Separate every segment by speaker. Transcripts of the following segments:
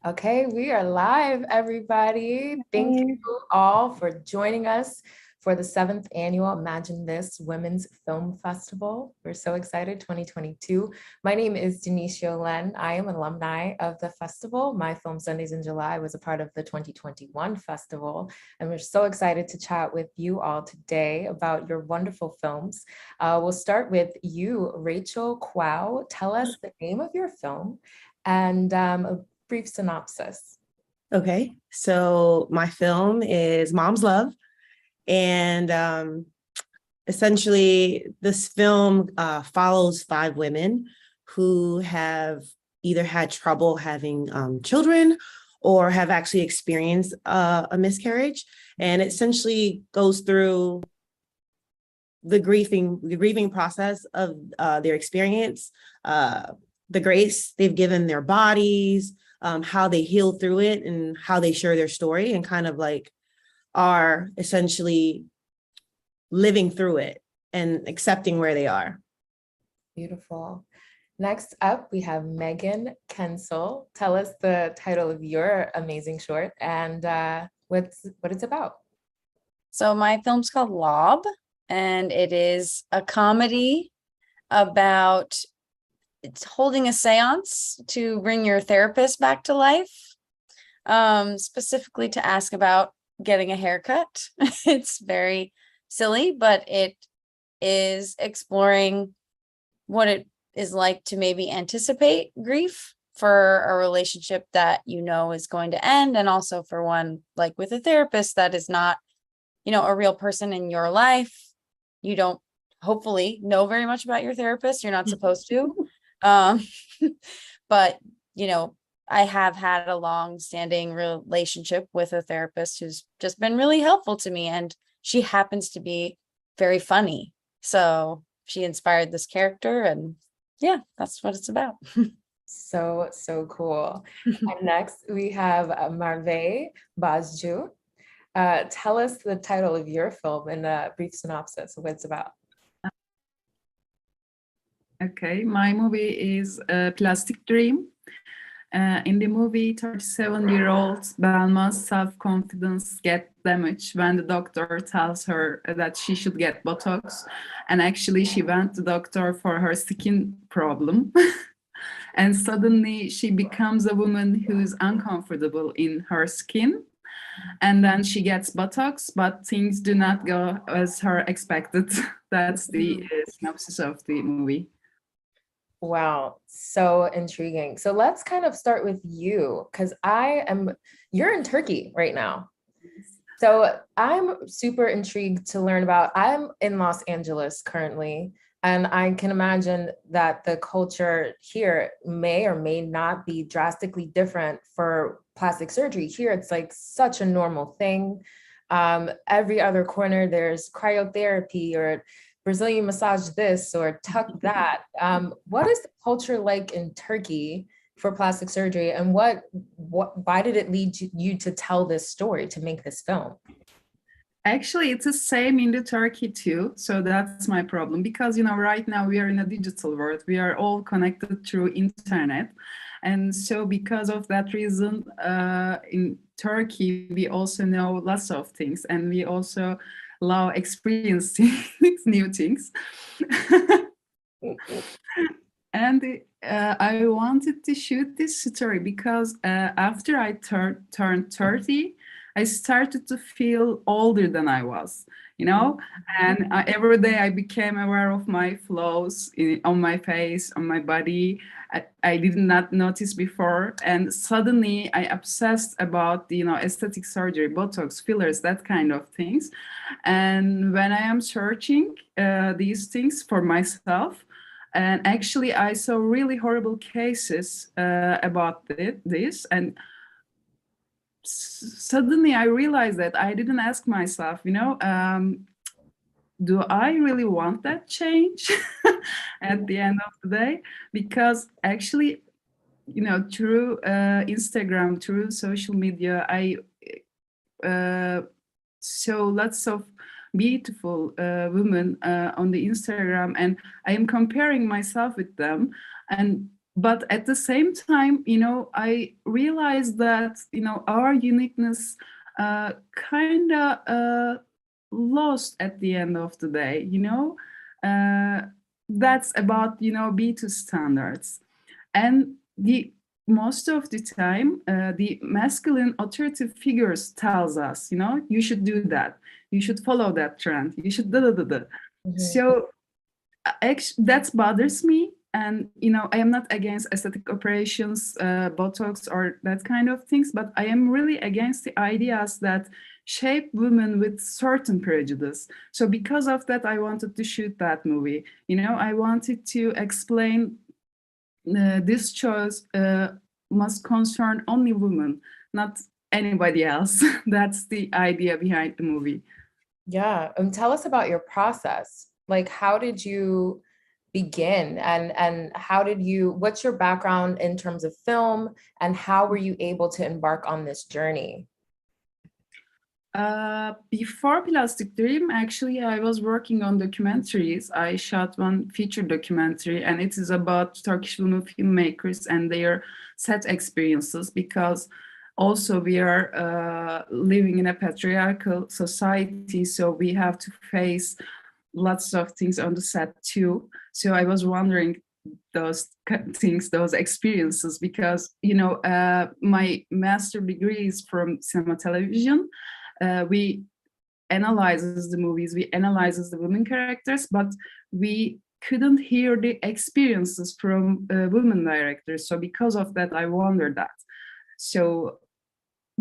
Speaker 1: Okay, we are live, everybody. Thank
Speaker 2: Hey.
Speaker 1: you all for joining us for the seventh annual Imagine This Women's Film Festival. We're so excited, 2022. My name is Denise Yolen. I am an alumni of the festival. My Film Sundays in July was a part of the 2021 festival, and we're so excited to chat with you all today about your wonderful films. We'll start with you, Rachel Kwao. Tell us the name of your film and a brief synopsis.
Speaker 2: Okay, so my film is Mom's Love, and essentially this film follows five women who have either had trouble having children or have actually experienced a miscarriage, and it essentially goes through the grieving process of their experience, the grace they've given their bodies, how they heal through it, and how they share their story, and kind of like are essentially living through it and accepting where they are.
Speaker 1: Beautiful. Next up, we have Megan Kensel. Tell us the title of your amazing short and what it's about.
Speaker 3: So my film's called Lob, and it is a comedy about it's holding a seance to bring your therapist back to life, specifically to ask about getting a haircut. It's very silly, but it is exploring what it is like to maybe anticipate grief for a relationship that you know is going to end, and also for one like with a therapist that is not, a real person in your life. You don't hopefully know very much about your therapist. You're not supposed to. Um, but, I have had a long-standing relationship with a therapist who's just been really helpful to me, and she happens to be very funny. So she inspired this character, and yeah, that's what it's about.
Speaker 1: So cool. And next, we have Marve Bazju. Tell us the title of your film and a brief synopsis of what it's about.
Speaker 4: Okay, my movie is Plastic Dream. In the movie, 37-year-old Belma's self-confidence gets damaged when the doctor tells her that she should get Botox. And actually, she went to the doctor for her skin problem. And suddenly, she becomes a woman who is uncomfortable in her skin. And then she gets Botox, but things do not go as her expected. That's the synopsis of the movie.
Speaker 1: Wow, so intriguing. So let's kind of start with you, because you're in Turkey right now. So I'm super intrigued to learn about, I'm in Los Angeles currently, and I can imagine that the culture here may or may not be drastically different for plastic surgery. Here, it's like such a normal thing. Every other corner, there's cryotherapy or Brazilian massage this or tuck that. What is the culture like in Turkey for plastic surgery, and why did it lead you to tell this story, to make this film?
Speaker 4: Actually, it's the same in the Turkey too. So that's my problem because, right now we are in a digital world. We are all connected through internet. And so because of that reason, in Turkey, we also know lots of things, and we also love experiencing new things. And I wanted to shoot this story because after I turned 30, I started to feel older than I was, and every day I became aware of my flaws on my face, on my body. I did not notice before. And suddenly I obsessed about, aesthetic surgery, Botox, fillers, that kind of things. And when I am searching these things for myself, and actually, I saw really horrible cases about this. And suddenly I realized that I didn't ask myself, do I really want that change at the end of the day? Because actually, through Instagram, through social media, I saw lots of beautiful women on the Instagram, and I am comparing myself with them. And but at the same time, I realized that, our uniqueness kind of lost at the end of the day, that's about, B2 standards. And the most of the time, the masculine authoritative figures tells us, you should do that, you should follow that trend, you should da da da da.
Speaker 1: Mhm.
Speaker 4: So actually, that bothers me. And I am not against aesthetic operations, Botox, or that kind of things, but I am really against the ideas that shape women with certain prejudice. So because of that, I wanted to shoot that movie. I wanted to explain this choice must concern only women, not anybody else. That's the idea behind the movie.
Speaker 1: Yeah. Tell us about your process. Like, how did you begin and how did you, what's your background in terms of film and how were you able to embark on this journey?
Speaker 4: Before Plastic Dream, actually, I was working on documentaries. I shot one feature documentary, and it is about Turkish women filmmakers and their set experiences, because also we are living in a patriarchal society, so we have to face lots of things on the set too. So I was wondering those things, those experiences, because my master degree is from cinema television. We analyzes the movies, we analyzes the women characters, but we couldn't hear the experiences from women directors. So because of that, I wondered that. So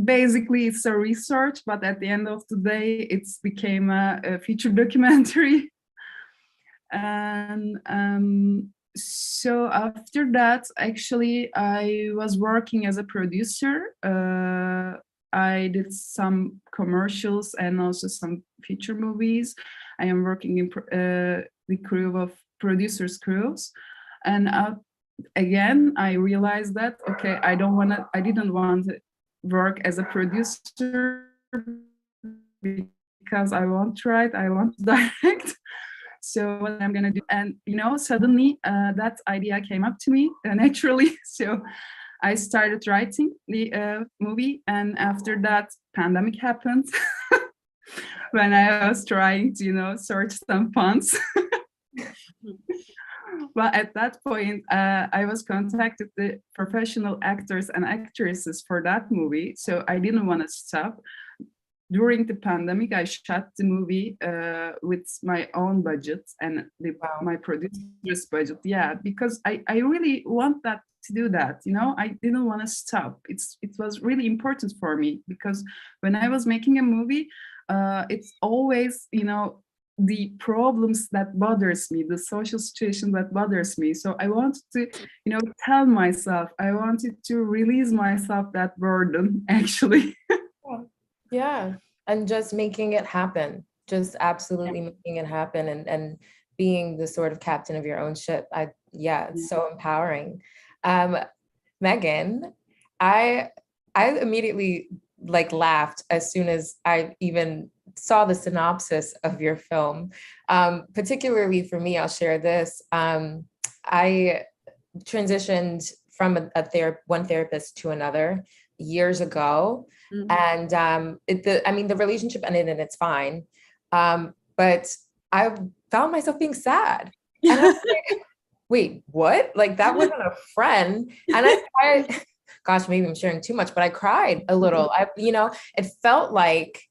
Speaker 4: basically, it's a research, but at the end of the day, it's became a feature documentary. And so after that, actually, I was working as a producer. I did some commercials and also some feature movies. I am working in the crew of producers crews. And again, I realized that, okay, I didn't want to work as a producer because I want to write, I want to direct. So what I'm gonna do, and suddenly that idea came up to me naturally. So I started writing the movie, and after that, pandemic happened. When I was trying to, search some funds. Well, at that point, I was contacted the professional actors and actresses for that movie, so I didn't want to stop. During the pandemic, I shot the movie with my own budget and my producer's budget. Yeah, because I really want that to do that. I didn't want to stop. It was really important for me, because when I was making a movie, it's always the problems that bothers me, the social situation that bothers me. So I wanted to tell myself, I wanted to release myself that burden, actually.
Speaker 1: Yeah. And just making it happen, just absolutely making it happen and being the sort of captain of your own ship. Yeah, it's so empowering. Megan, I immediately like laughed as soon as I even saw the synopsis of your film. Particularly for me, I'll share this. I transitioned from one therapist to another years ago. And the relationship ended and it's fine. But I found myself being sad. And I was like, wait, what? Like that wasn't a friend. And gosh, maybe I'm sharing too much, but I cried a little. It felt like,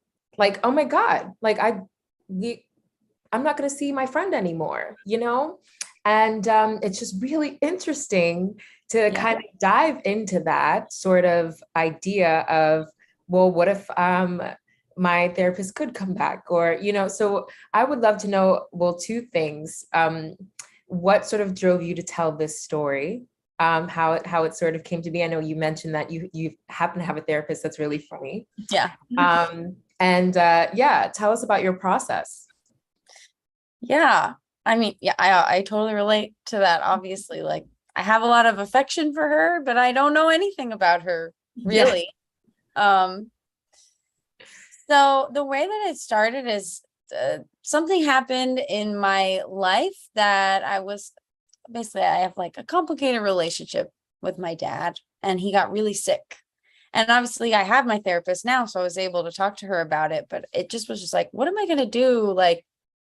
Speaker 1: oh my God, like I'm not going to see my friend anymore, And it's just really interesting to kind of dive into that sort of idea of, well, what if my therapist could come back? Or, so I would love to know, well, two things. What sort of drove you to tell this story? How it sort of came to be. I know you mentioned that you happen to have a therapist that's really funny.
Speaker 3: Yeah.
Speaker 1: Tell us about your process.
Speaker 3: Yeah. I mean, yeah, I totally relate to that. Obviously, like I have a lot of affection for her, but I don't know anything about her really. So the way that it started is something happened in my life that I was basically I have like a complicated relationship with my dad, and he got really sick. And obviously I have my therapist now, so I was able to talk to her about it, but it just was just like, what am I going to do like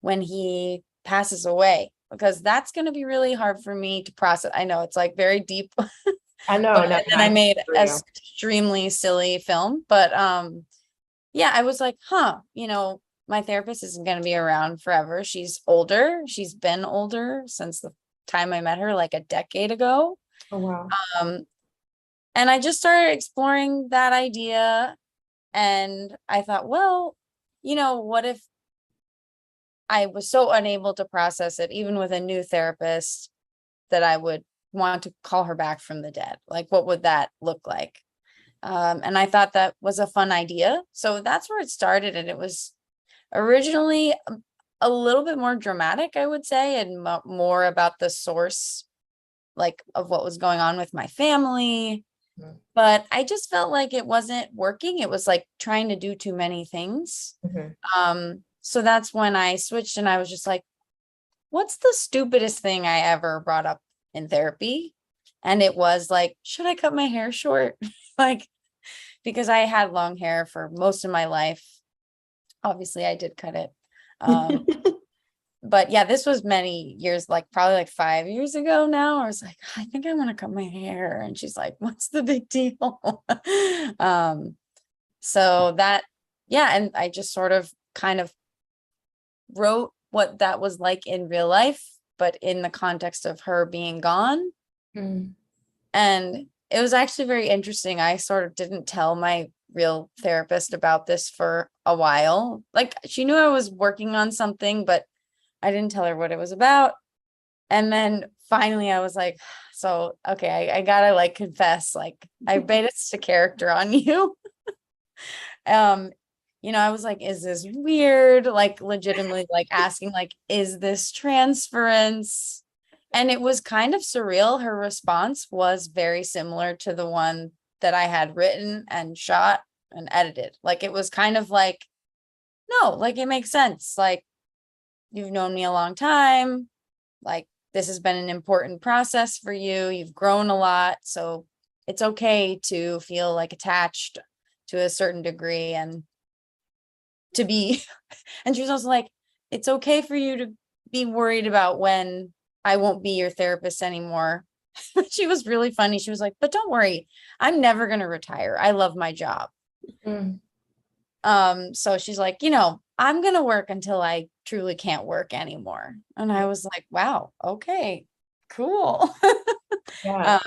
Speaker 3: when he passes away? Because that's going to be really hard for me to process. I know it's like very deep,
Speaker 1: I know.
Speaker 3: but
Speaker 1: No,
Speaker 3: and then I made
Speaker 1: for
Speaker 3: an
Speaker 1: you.
Speaker 3: extremely silly film. But yeah, I was like, you know, my therapist isn't going to be around forever. She's older. She's been older since the time I met her, like a decade ago.
Speaker 1: Oh, wow.
Speaker 3: And I just started exploring that idea. And I thought, well, you know, what if I was so unable to process it, even with a new therapist, that I would want to call her back from the dead? Like, what would that look like? And I thought that was a fun idea. So that's where it started. And it was originally a little bit more dramatic, I would say, and more about the source, like of what was going on with my family.
Speaker 1: Mhm.
Speaker 3: But I just felt like it wasn't working. It was like trying to do too many things. So that's when I switched, and I was just like, what's the stupidest thing I ever brought up in therapy? And it was like, should I cut my hair short? Like, because I had long hair for most of my life. Obviously I did cut it. But yeah, this was many years, like probably like 5 years ago now. I was like, I think I want to cut my hair. And she's like, what's the big deal? So that, yeah. And I just sort of kind of wrote what that was like in real life, but in the context of her being gone.
Speaker 1: Mm.
Speaker 3: And it was actually very interesting. I sort of didn't tell my real therapist about this for a while. Like, she knew I was working on something, but I didn't tell her what it was about. And then finally I was like, so, okay, I gotta like confess, like I based a character on you. You know, I was like, is this weird? Like legitimately like asking, like, is this transference? And it was kind of surreal. Her response was very similar to the one that I had written and shot and edited. Like, it was kind of like, no, like it makes sense. Like, you've known me a long time. Like, this has been an important process for you. You've grown a lot. So it's okay to feel like attached to a certain degree and to be, and she was also like, it's okay for you to be worried about when I won't be your therapist anymore. She was really funny. She was like, but don't worry, I'm never going to retire. I love my job.
Speaker 1: Mm.
Speaker 3: So she's like, you know, I'm going to work until I truly can't work anymore. And I was like, wow, okay, cool.
Speaker 1: Yeah.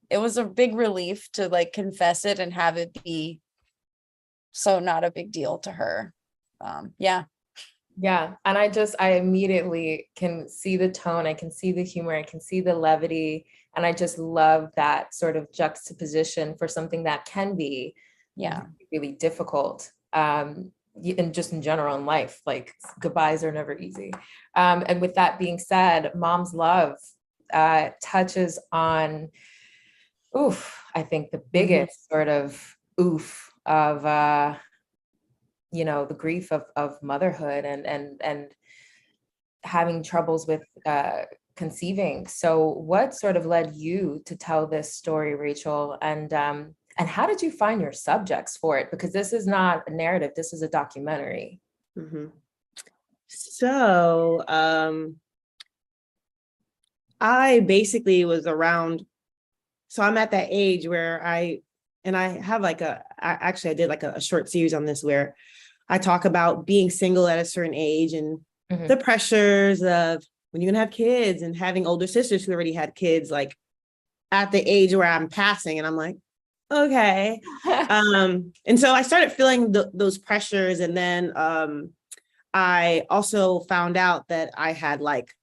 Speaker 3: It was a big relief to like confess it and have it be so not a big deal to her. Yeah.
Speaker 1: Yeah. And I immediately can see the tone. I can see the humor. I can see the levity. And I just love that sort of juxtaposition for something that can be
Speaker 3: Yeah.
Speaker 1: really difficult. And just in general in life, like goodbyes are never easy. And with that being said, Mom's Love touches on, I think the biggest sort of of the grief of motherhood and having troubles with conceiving. So what sort of led you to tell this story, Rachel? And how did you find your subjects for it? Because this is not a narrative, this is a documentary.
Speaker 2: So I basically was around, so I'm at that age where I have like I did like a short series on this where I talk about being single at a certain age and the pressures of when you're gonna have kids and having older sisters who already had kids, like at the age where I'm passing, and I'm like, okay. And so I started feeling those pressures. And then I also found out that I had like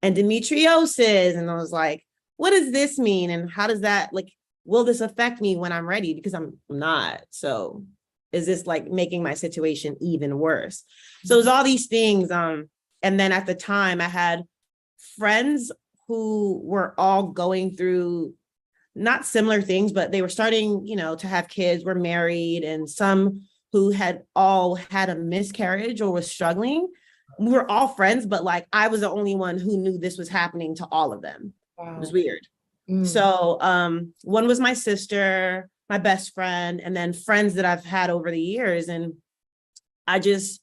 Speaker 2: endometriosis, and I was like, what does this mean? And how does that, like, will this affect me when I'm ready? Because I'm not. So is this like making my situation even worse? So it was all these things. And then at the time I had friends who were all going through not similar things, but they were starting, to have kids, were married, and some who had all had a miscarriage or was struggling. we were all friends, but like I was the only one who knew this was happening to all of them. It was
Speaker 1: Wow.
Speaker 2: weird.
Speaker 1: Mm.
Speaker 2: So one was my sister, my best friend, and then friends that I've had over the years. And I just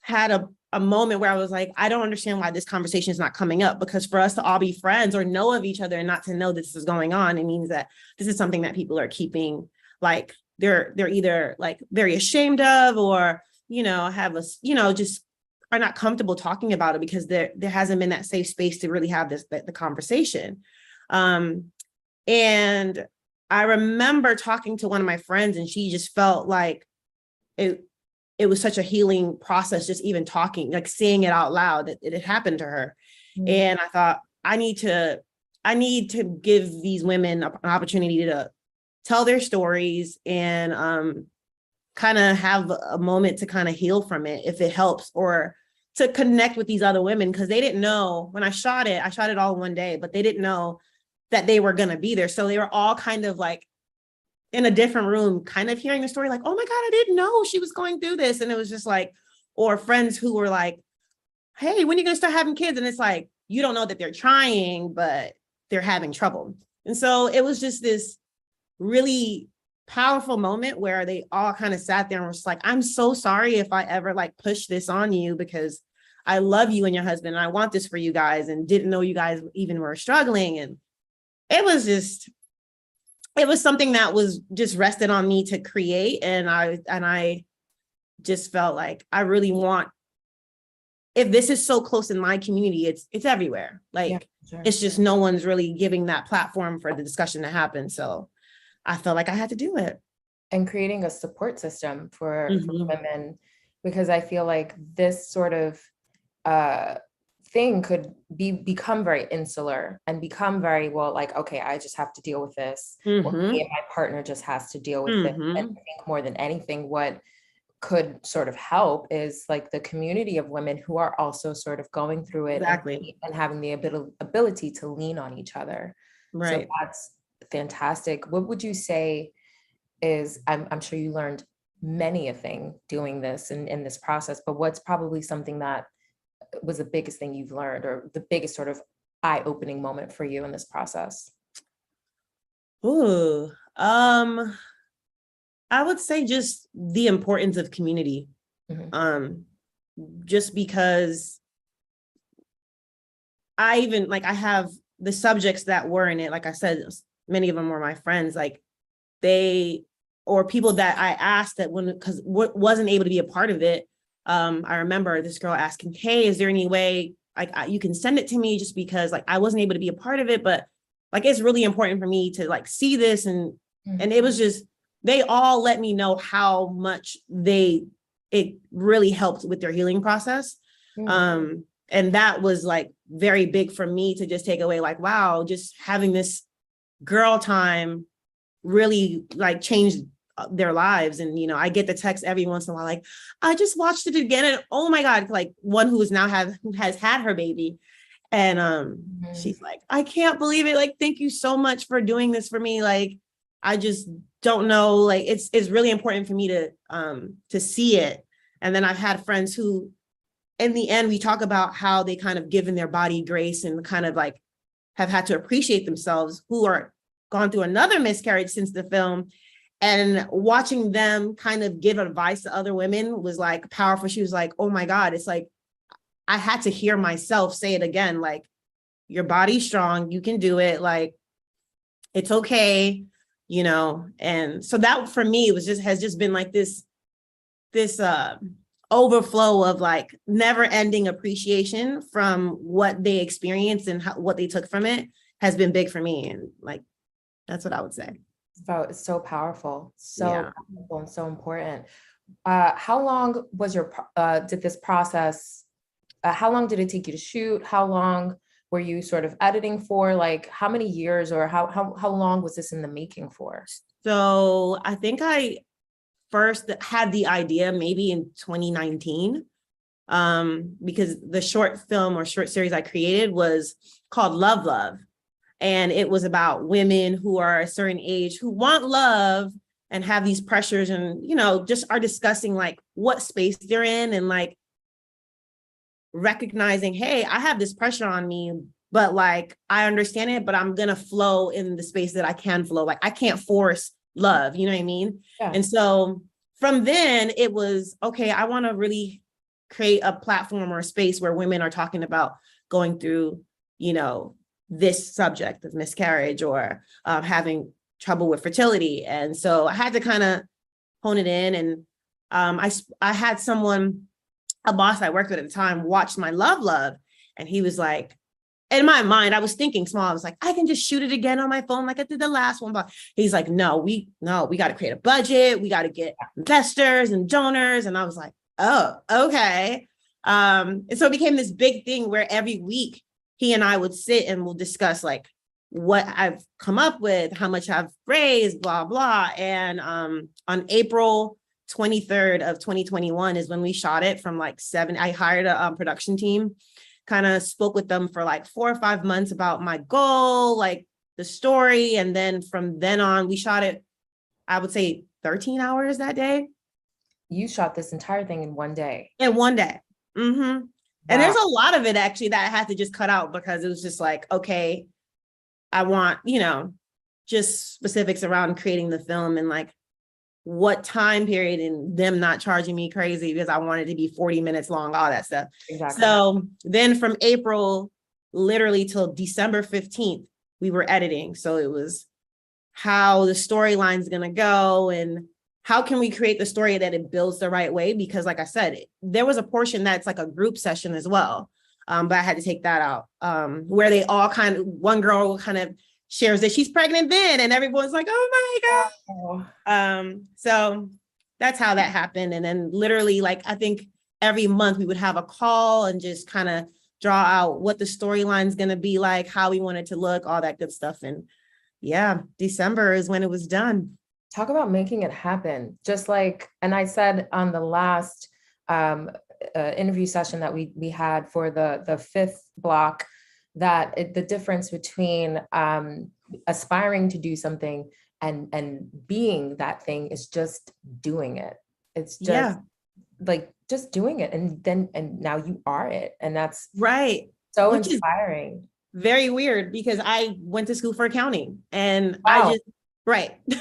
Speaker 2: had a moment where I was like, I don't understand why this conversation is not coming up, because for us to all be friends or know of each other and not to know this is going on, it means that this is something that people are keeping, like they're either like very ashamed of, or, you know, have a, you know, just are not comfortable talking about it because there hasn't been that safe space to really have the conversation. And I remember talking to one of my friends, and she just felt like it was such a healing process, just even talking, like saying it out loud, that it had happened to her.
Speaker 1: Mm.
Speaker 2: And I thought, I need to give these women an opportunity to tell their stories and kind of have a moment to kind of heal from it, if it helps, or to connect with these other women, because they didn't know when I shot it all one day, but they didn't know that they were going to be there. So they were all kind of like in a different room, kind of hearing the story, like, oh my God, I didn't know she was going through this. And it was just like, or friends who were like, hey, when are you going to start having kids? And it's like, you don't know that they're trying, but they're having trouble. And so it was just this really powerful moment where they all kind of sat there and was like, I'm so sorry if I ever like push this on you, because I love you and your husband, and I want this for you guys, and didn't know you guys even were struggling. And it was something that was just rested on me to create. And I just felt like I really want, if this is so close in my community, it's everywhere. Like,
Speaker 1: Yeah, sure.
Speaker 2: it's just no one's really giving that platform for the discussion to happen. So I felt like I had to do it.
Speaker 1: And creating a support system for
Speaker 2: Mhm.
Speaker 1: women, because I feel like this sort of thing could become very insular and become very, well, like, okay, I just have to deal with this, or
Speaker 2: Mhm.
Speaker 1: me and my partner just has to deal with it. And I
Speaker 2: Mhm.
Speaker 1: think more than anything, what could sort of help is like the community of women who are also sort of going through it,
Speaker 2: Exactly.
Speaker 1: and having the ability to lean on each other. So
Speaker 2: Right.
Speaker 1: that's fantastic. What would you say is, I'm sure you learned many a thing doing this and in this process, but what's probably something that was the biggest thing you've learned, or the biggest sort of eye-opening moment for you in this process?
Speaker 2: Ooh. I would say just the importance of community.
Speaker 1: Mhm.
Speaker 2: Um, just because I even like, I have the subjects that were in it, like I said, many of them were my friends, like they, or people that I asked that when, because wasn't able to be a part of it. I remember this girl asking, hey, is there any way like you can send it to me, just because like I wasn't able to be a part of it, but like it's really important for me to like see this. And it was just, they all let me know how much it really helped with their healing process.
Speaker 1: Mhm.
Speaker 2: And that was like very big for me to just take away, like, wow, just having this girl time really like changed their lives. And, you know, I get the text every once in a while, like, I just watched it again. And oh my God, like one who has had her baby. And
Speaker 1: Mhm.
Speaker 2: she's like, I can't believe it. Like, thank you so much for doing this for me. Like, I just don't know. Like, it's really important for me to see it. And then I've had friends who, in the end, we talk about how they kind of given their body grace and kind of like have had to appreciate themselves, who are gone through another miscarriage since the film. And watching them kind of give advice to other women was like powerful. She was like, oh my God, it's like, I had to hear myself say it again. Like, your body's strong, you can do it. Like, it's okay, you know? And so that for me has just been like this overflow of like never ending appreciation from what they experienced and what they took from it has been big for me. And like, that's what I would say.
Speaker 1: So it's so powerful,
Speaker 2: Yeah.
Speaker 1: and so important. How long was did this process, how long did it take you to shoot? How long were you sort of editing for? Like how many years, or how long was this in the making for?
Speaker 2: So I think I first had the idea maybe in 2019, because the short film or short series I created was called Love Love. And it was about women who are a certain age who want love and have these pressures, and, you know, just are discussing like what space they're in, and like recognizing, hey, I have this pressure on me, but like, I understand it, but I'm going to flow in the space that I can flow. Like, I can't force love, you know what I mean?
Speaker 1: Yeah.
Speaker 2: And so from then it was, okay, I want to really create a platform or a space where women are talking about going through, you know, this subject of miscarriage or having trouble with fertility. And so I had to kind of hone it in. And I had someone, a boss I worked with at the time, watched my love. And he was like, in my mind, I was thinking small. I was like, I can just shoot it again on my phone like I did the last one. But he's like, no, we got to create a budget. We got to get investors and donors. And I was like, oh, okay. And so it became this big thing where every week he and I would sit and we'll discuss like what I've come up with, how much I've raised, blah, blah. And on April 23rd of 2021 is when we shot it from like 7. I hired a production team, kind of spoke with them for like 4 or 5 months about my goal, like the story. And then from then on, we shot it, I would say 13 hours that day.
Speaker 1: You shot this entire thing in one day.
Speaker 2: In one day. Mm-hmm.
Speaker 1: Wow.
Speaker 2: And there's a lot of it actually that I had to just cut out because it was just like, okay, I want, just specifics around creating the film and like what time period and them not charging me crazy because I wanted to be 40 minutes long, all that stuff.
Speaker 1: Exactly.
Speaker 2: So then from April, literally till December 15th, we were editing. So it was how the storyline's going to go and how can we create the story that it builds the right way? Because like I said, there was a portion that's like a group session as well. But I had to take that out where they all one girl kind of shares that she's pregnant then and everyone's like, oh my God. So that's how that happened. And then literally like, I think every month we would have a call and just kind of draw out what the storyline is going to be like, how we want it to look, all that good stuff. And yeah, December is when it was done.
Speaker 1: Talk about making it happen. Just like, and I said on the last interview session that we had for the 5th block, that the difference between aspiring to do something and being that thing is just doing it. It's just like just doing it, and now you are it, and that's
Speaker 2: right.
Speaker 1: So which inspiring.
Speaker 2: Very weird because I went to school for accounting and
Speaker 1: Wow.
Speaker 2: Right. And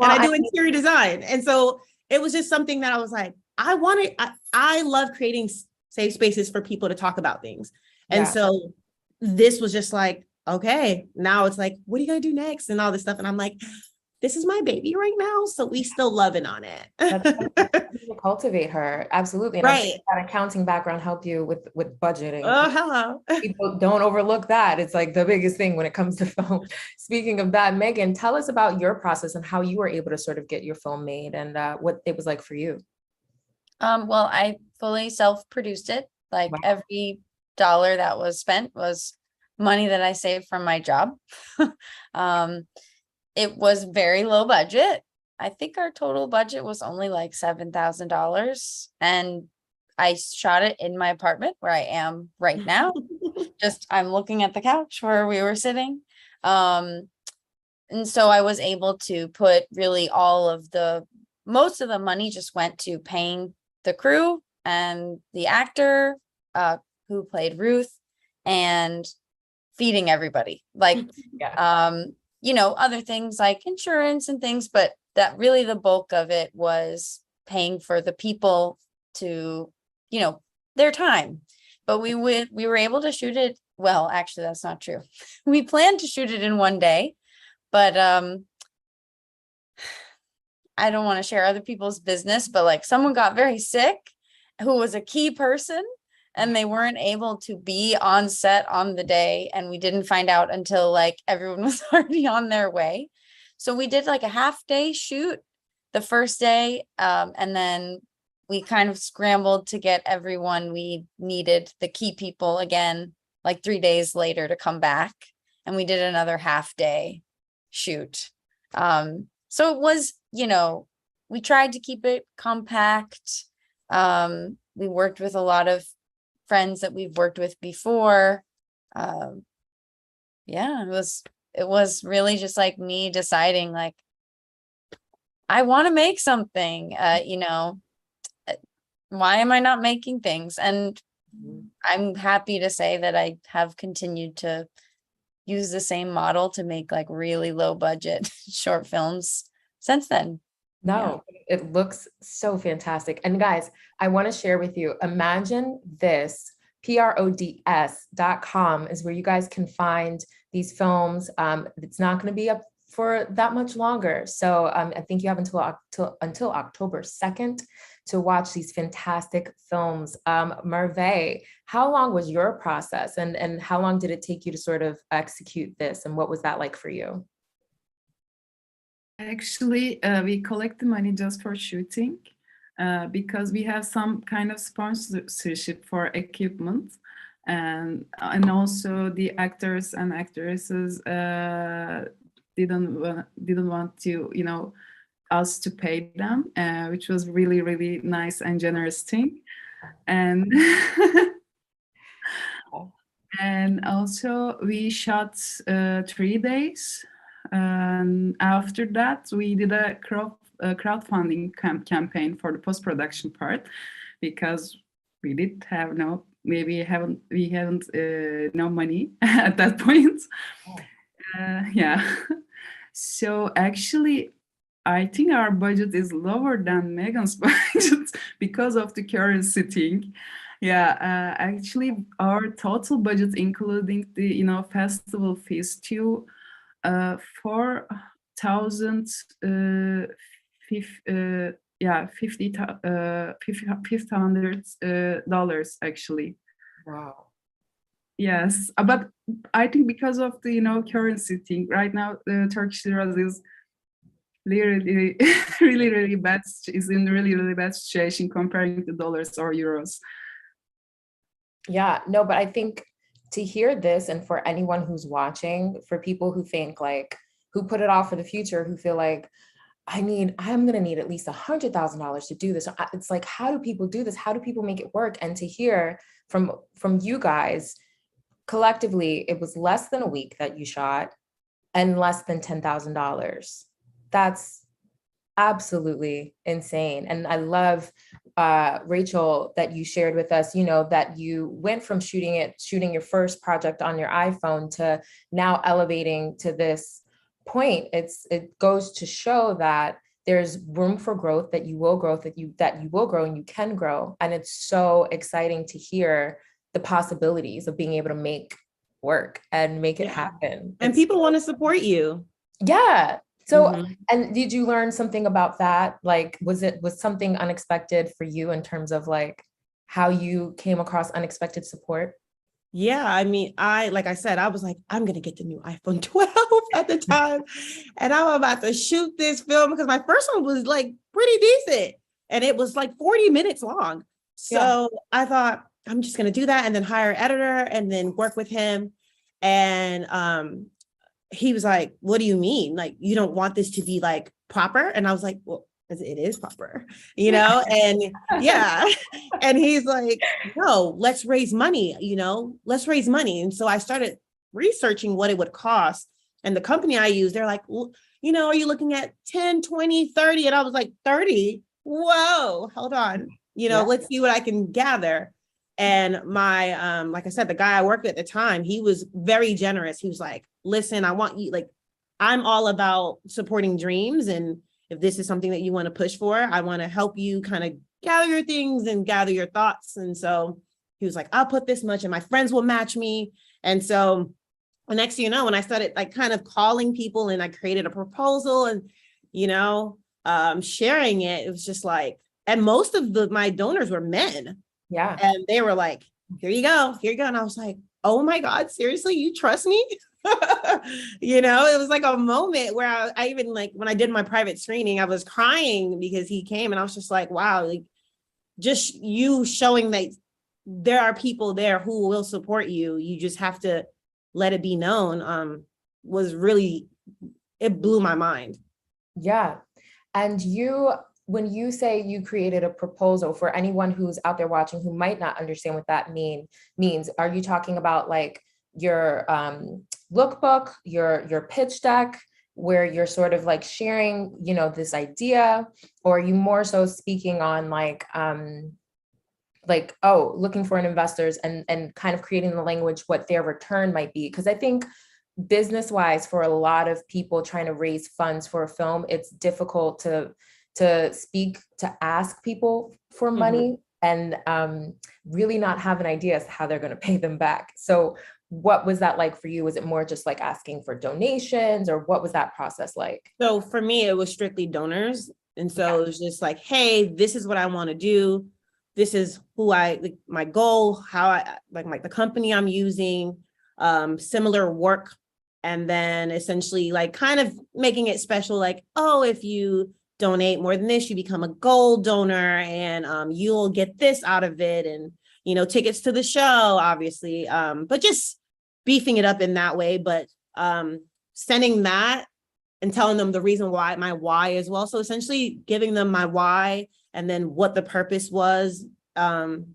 Speaker 2: I do interior design. And so it was just something that I was like, I love creating safe spaces for people to talk about things. And so this was just like, okay, now it's like, what are you going to do next? And all this stuff. And I'm like, this is my baby right now. So we still loving on it.
Speaker 1: Cultivate her. Absolutely. And
Speaker 2: right.
Speaker 1: That accounting background helped you with budgeting.
Speaker 2: Oh, hello.
Speaker 1: People don't overlook that. It's like the biggest thing when it comes to film. Speaking of that, Megan, tell us about your process and how you were able to sort of get your film made and what it was like for you.
Speaker 3: Well, I fully self-produced it. Like every dollar that was spent was money that I saved from my job. It was very low budget. I think our total budget was only like $7,000. And I shot it in my apartment where I am right now. I'm looking at the couch where we were sitting. And so I was able to put really most of the money just went to paying the crew and the actor who played Ruth and feeding everybody. Like, other things like insurance and things, but that really the bulk of it was paying for the people to, their time. But we were able to shoot it. Well, actually, that's not true. We planned to shoot it in one day, but I don't want to share other people's business, but like someone got very sick who was a key person and they weren't able to be on set on the day. And we didn't find out until like everyone was already on their way. So we did like a half-day shoot the first day. And then we kind of scrambled to get everyone we needed, the key people again, like 3 days later to come back. And we did another half-day shoot. So it was, we tried to keep it compact. We worked with a lot of friends that we've worked with before. It was really just like me deciding like, I want to make something, why am I not making things? And I'm happy to say that I have continued to use the same model to make like really low budget short films since then.
Speaker 1: No, it looks so fantastic. And guys, I want to share with you, imagine this, PRODS.com is where you guys can find these films. It's not going to be up for that much longer. So I think you have until October 2nd to watch these fantastic films. Merve, how long was your process and how long did it take you to sort of execute this? And what was that like for you?
Speaker 4: Actually, we collect the money just for shooting because we have some kind of sponsorship for equipment, and also the actors and actresses didn't want to, us to pay them, which was really really nice and generous thing, and and also we shot 3 days. And after that, we did a crowdfunding campaign for the post-production part because we did have we haven't no money at that point. Yeah. So actually, I think our budget is lower than Megan's budget because of the currency thing. Yeah, actually, our total budget, including the festival fees, to 4,000 $500 actually.
Speaker 1: Wow.
Speaker 4: Yes, but I think because of the currency thing right now, the Turkish lira is really really bad, is in really really bad situation comparing to dollars or euros.
Speaker 1: Yeah, no, but I think to hear this, and for anyone who's watching, for people who think like, who put it off for the future, who feel like, I'm going to need at least $100,000 to do this. It's like, how do people do this? How do people make it work? And to hear from you guys, collectively, it was less than a week that you shot and less than $10,000. That's absolutely insane. And I love, Rachel, that you shared with us, that you went from shooting your first project on your iPhone to now elevating to this point. It goes to show that there's room for growth, that you will grow, that you will grow and you can grow. And it's so exciting to hear the possibilities of being able to make work and make it happen.
Speaker 2: And people want to support you.
Speaker 1: Yeah. So, and did you learn something about that? Like, was something unexpected for you in terms of like how you came across unexpected support?
Speaker 2: Yeah, I mean, like I said, I was like, I'm going to get the new iPhone 12 at the time. And I'm about to shoot this film because my first one was like pretty decent. And it was like 40 minutes long. So I thought, I'm just going to do that and then hire an editor and then work with him. And he was like, what do you mean? Like, you don't want this to be like proper? And I was like, well, it is proper, and yeah. And he's like, no, let's raise money, let's raise money. And so I started researching what it would cost. And the company I use, they're like, well, are you looking at 10, 20, 30? And I was like, 30? Whoa, hold on. Let's see what I can gather. And my, like I said, the guy I worked with at the time, he was very generous. He was like, listen, I want you, like, I'm all about supporting dreams. And if this is something that you want to push for, I want to help you kind of gather your things and gather your thoughts. And so he was like, I'll put this much and my friends will match me. And so the next thing you know, when I started like kind of calling people and I created a proposal and, sharing it, it was just like, and most of my donors were men.
Speaker 1: Yeah.
Speaker 2: And they were like, here you go. And I was like, oh my God, seriously, you trust me? It was like a moment where I even like, when I did my private screening, I was crying because he came and I was just like, wow, like just you showing that there are people there who will support you. You just have to let it be known. Was really, it blew my mind.
Speaker 1: Yeah. And when you say you created a proposal, for anyone who's out there watching who might not understand what that means, are you talking about like your lookbook, your pitch deck, where you're sort of like sharing, like, oh, looking for an investors and kind of creating the language, what their return might be. Because I think business wise, for a lot of people trying to raise funds for a film, it's difficult to speak, to ask people for money and really not have an idea as to how they're going to pay them back. So what was that like for you? Was it more just like asking for donations, or what was that process like?
Speaker 2: So for me, it was strictly donors. And so it was just like, hey, this is what I want to do. This is who like my goal, how I like the company I'm using, similar work. And then essentially like kind of making it special, like, oh, if you donate more than this, you become a gold donor and you'll get this out of it. And, you know, tickets to the show, obviously, but just beefing it up in that way. But sending that and telling them the reason why, my why as well. So essentially giving them my why and then what the purpose was. And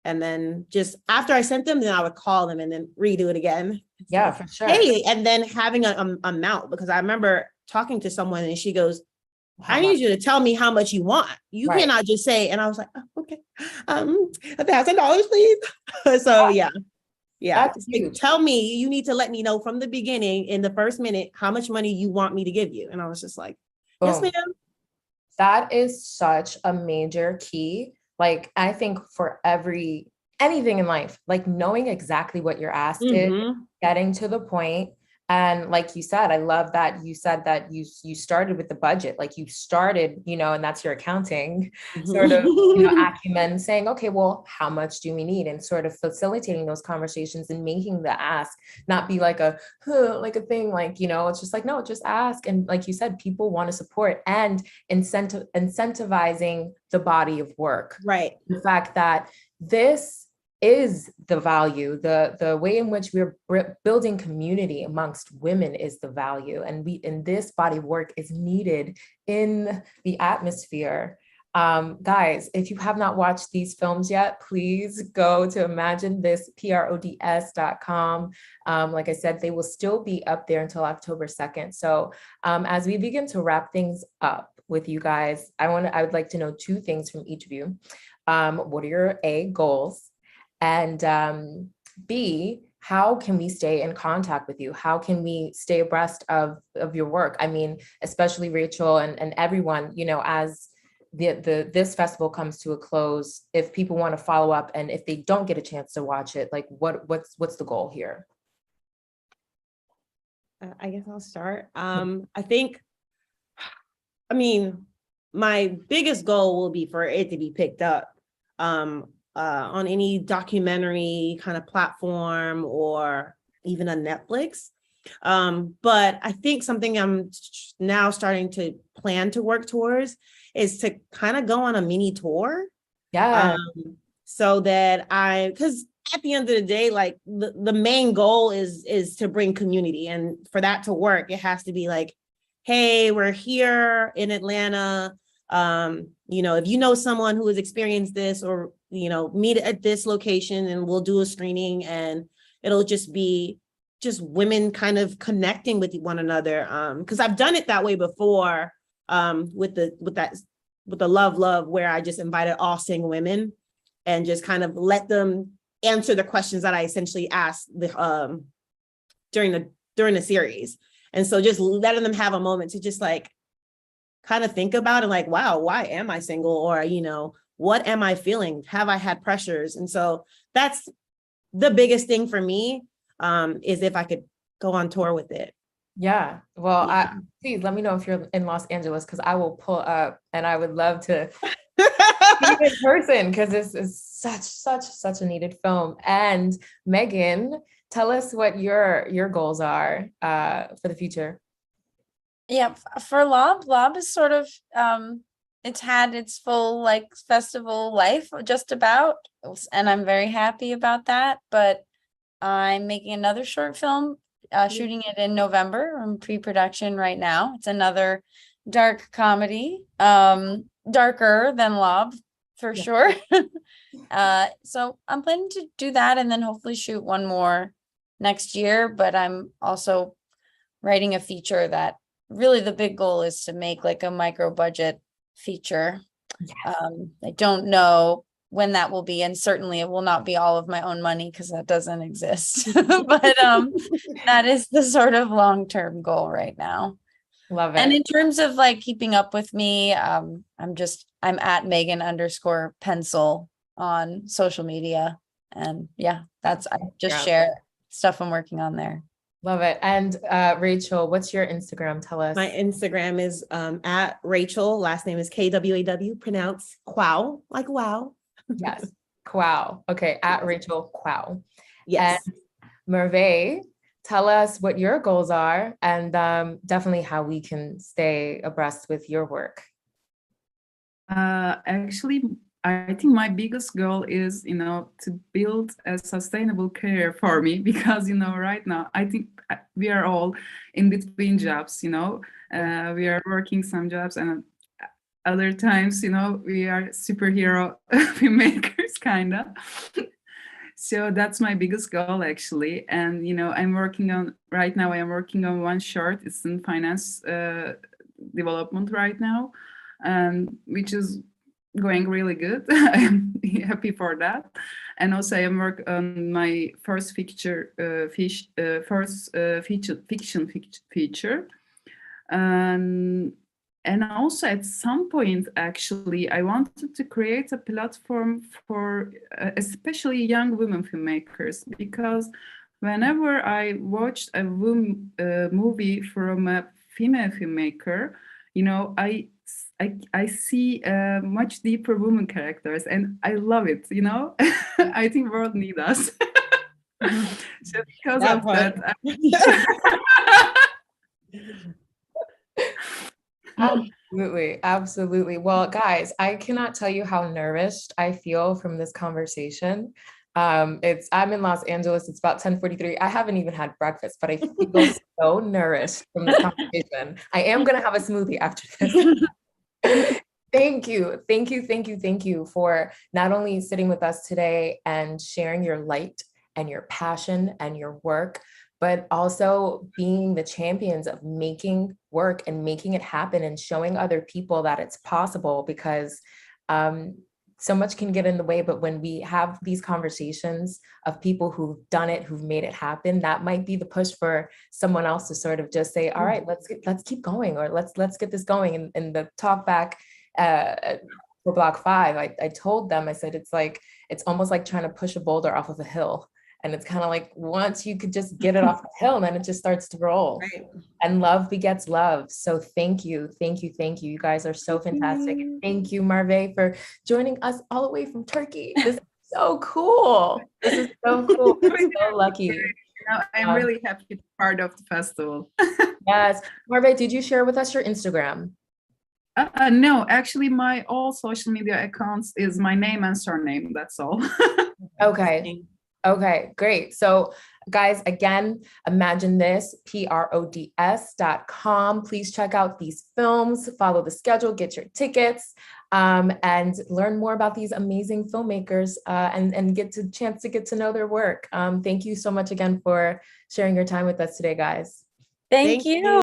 Speaker 2: then just after I sent them, then I would call them and then redo it again.
Speaker 1: Yeah,
Speaker 2: So,
Speaker 1: for sure.
Speaker 2: hey, and then having an amount, because I remember talking to someone and she goes,
Speaker 1: How
Speaker 2: I need
Speaker 1: much?
Speaker 2: you to tell me how much you want. You
Speaker 1: Right.
Speaker 2: cannot just say, and I was like, oh, okay, $1,000, please. So yeah.
Speaker 1: That's
Speaker 2: It's like,
Speaker 1: huge.
Speaker 2: tell me, you need to let me know from the beginning in the first minute how much money you want me to give you. And I was just like, yes,
Speaker 1: Boom.
Speaker 2: ma'am.
Speaker 1: That is such a major key. Like, I think for anything in life, like knowing exactly what your ask is, getting to the point. And like you said, I love that you said that you started with the budget, like you started, and that's your accounting sort of, acumen, saying, okay, well, how much do we need? And sort of facilitating those conversations and making the ask not be like a thing, like, it's just like, no, just ask. And like you said, people want to support, and incentivizing the body of work.
Speaker 2: Right.
Speaker 1: The fact that this is the value, the way in which we're building community amongst women is the value. And this body of work is needed in the atmosphere. Guys, if you have not watched these films yet, please go to imaginethisprods.com. Like I said, they will still be up there until October 2nd. So as we begin to wrap things up with you guys, I would like to know two things from each of you. What are your goals? And B, how can we stay in contact with you? How can we stay abreast of your work? I mean, especially Rachel and everyone, as this festival comes to a close, if people want to follow up and if they don't get a chance to watch it, like what's the goal here?
Speaker 2: I guess I'll start. I mean, my biggest goal will be for it to be picked up on any documentary kind of platform or even on Netflix. But I think something I'm now starting to plan to work towards is to kind of go on a mini tour.
Speaker 1: Yeah.
Speaker 2: So that because at the end of the day, like the main goal is to bring community. And for that to work, it has to be like, hey, we're here in Atlanta. If you know someone who has experienced this, or, meet at this location and we'll do a screening, and it'll just be women kind of connecting with one another. Because I've done it that way before, with the love, where I just invited all single women and just kind of let them answer the questions that I essentially asked during the series. And so just letting them have a moment to just like kind of think about it, like, wow, why am I single? Or, what am I feeling? Have I had pressures? And so that's the biggest thing for me, is if I could go on tour with it.
Speaker 1: Yeah. Well, please let me know if you're in Los Angeles, because I will pull up and I would love to see in person, because this is such a needed film. And Megan, tell us what your goals are for the future.
Speaker 3: Yeah, for Lob is sort of it's had its full like festival life just about, and I'm very happy about that. But I'm making another short film, shooting it in November. I'm pre-production right now. It's another dark comedy, darker than Lob for sure. So I'm planning to do that and then hopefully shoot one more next year. But I'm also writing a feature that really the big goal is to make like a micro budget feature.
Speaker 1: Yes.
Speaker 3: I don't know when that will be. And certainly it will not be all of my own money because that doesn't exist. But that is the sort of long-term goal right now.
Speaker 1: Love it.
Speaker 3: And in terms of like keeping up with me, I'm at Megan_pencil on social media. And yeah, I just share stuff I'm working on there.
Speaker 1: Love it. And Rachel, what's your Instagram? Tell us.
Speaker 2: My Instagram is at Rachel. Last name is KWAW, pronounced Quow, like wow.
Speaker 1: Yes. Quow. Okay. At Rachel Quow.
Speaker 2: Yes.
Speaker 1: And Merve, tell us what your goals are and definitely how we can stay abreast with your work.
Speaker 4: Actually, I think my biggest goal is, to build a sustainable career for me because, right now, I think we are all in between jobs, we are working some jobs and other times, we are superhero filmmakers, kind of. So that's my biggest goal, actually. And, right now, I am working on one short. It's in finance development right now, which is going really good. I'm happy for that. And also, I am working on my first fiction feature. And also at some point, actually, I wanted to create a platform for especially young women filmmakers, because whenever I watched a movie from a female filmmaker, I see much deeper women characters, and I love it. I think world need us. So because of that.
Speaker 1: Absolutely. Well, guys, I cannot tell you how nourished I feel from this conversation. I'm in Los Angeles. It's about 10:43. I haven't even had breakfast, but I feel so nourished from this conversation. I am going to have a smoothie after this. Thank you for not only sitting with us today and sharing your light and your passion and your work, but also being the champions of making work and making it happen and showing other people that it's possible, because so much can get in the way. But when we have these conversations of people who've done it, who've made it happen, that might be the push for someone else to sort of just say, all right, let's keep going, or let's get this going. And the talk back for Block 5, I told them, I said, it's almost like trying to push a boulder off of a hill. And it's kind of like, once you could just get it off the hill, then it just starts to roll. Right. And love begets love. So thank you. You guys are so fantastic. And thank you, Merve, for joining us all the way from Turkey. This is so cool. This is so cool. We're so lucky.
Speaker 4: I'm really happy to be part of the festival.
Speaker 1: Yes. Merve, did you share with us your Instagram?
Speaker 4: No, actually, my all social media accounts is my name and surname. That's all.
Speaker 1: Okay, great. So guys, again, imagine this, PRODS.com. Please check out these films, follow the schedule, get your tickets, and learn more about these amazing filmmakers and get a chance to get to know their work. Thank you so much again for sharing your time with us today, guys.
Speaker 3: Thank you.